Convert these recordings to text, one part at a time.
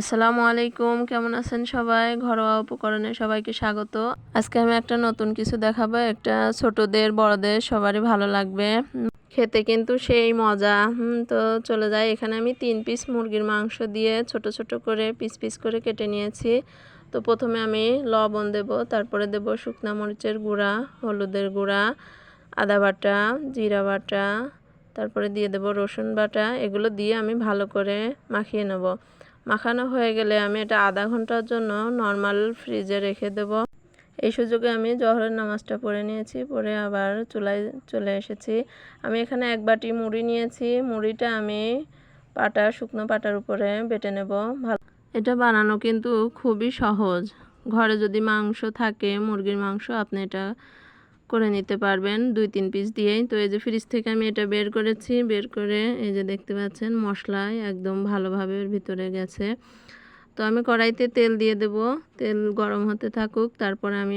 আসসালামু আলাইকুম, কেমন আছেন সবাই? ঘরোয়া উপকরণে সবাইকে স্বাগত। আজকে আমি একটা নতুন কিছু দেখাবো। একটা ছোটদের বড়দের সবারই ভালো লাগবে। খেতে কিন্তু সেই মজা। তো চলে যায়। এখানে আমি 3 পিস মুরগির মাংস দিয়ে ছোট ছোট করে পিস পিস করে কেটে নিয়েছি। তো প্রথমে আমি লবণ দেব, তারপরে দেব শুকনা মরিচের গুঁড়া, হলুদের গুঁড়া, আদা বাটা, জিরা বাটা, তারপরে দিয়ে দেব রসুন বাটা। এগুলো দিয়ে আমি ভালো করে মাখিয়ে নেব। মাখানো হয়ে গেলে আমি এটা আধা ঘন্টার জন্য নর্মাল ফ্রিজে রেখে দেব। এই সুযোগে আমি জোহরের নামাজটা পড়ে নিয়েছি, পড়ে আবার চুলায় চলে এসেছি। আমি এখানে 1 বাটি মুড়ি নিয়েছি। মুড়িটা আমি শুকনো পাটার উপরে বেটে নেব। এটা বানানো কিন্তু খুবই সহজ। ঘরে যদি মাংস থাকে, মুরগির মাংস, আপনি এটা করে নিতে পারবেন 2-3 পিস দিয়েই। তো এই যে ফ্রিজ থেকে আমি এটা বের করেছি, বের করে এই যে দেখতে পাচ্ছেন মশলায় একদম ভালোভাবে এর ভিতরে গেছে। তো আমি কড়াইতে তেল দিয়ে দেব, তেল গরম হতে থাকুক। তারপরে আমি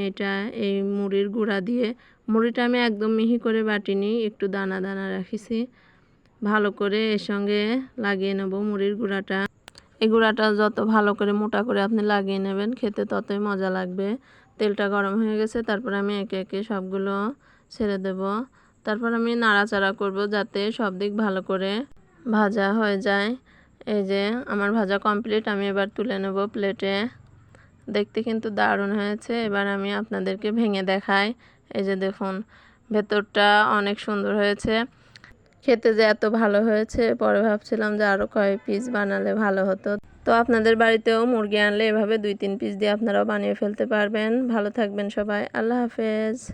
এই মুড়ির গুঁড়া দিয়ে, মুড়িটা আমি একদম মিহি করে বাটিনি, একটু দানা দানা রাখিছি। ভালো করে এর সঙ্গে লাগিয়ে নেব মুড়ির গুঁড়াটা। এই গুঁড়াটা যত ভালো করে মোটা করে আপনি লাগিয়ে নেবেন, খেতে ততই মজা লাগবে। তেলটা গরম হয়ে গেছে, তারপর আমি একে একে সবগুলো ছেড়ে দেব। তারপর আমি নাড়াচাড়া করব যাতে সব দিক ভালো করে ভাজা হয়ে যায়। এই যে আমার ভাজা কমপ্লিট, আমি এবার তুলে নেব প্লেটে। দেখতে কিন্তু দারুণ হয়েছে। এবার আমি আপনাদেরকে ভেঙে দেখাই। এই যে দেখুন, ভেতরটা অনেক সুন্দর হয়েছে। খেতে যে এত ভালো হয়েছে, পরে ভাবছিলাম যে আরও কয়েক পিস বানালে ভালো হতো। তো আপনাদের বাড়িতেও মুরগি আনলে এভাবে 2-3 পিস দিয়ে আপনারাও বানিয়ে ফেলতে পারবেন। ভালো থাকবেন সবাই। আল্লাহ হাফেজ।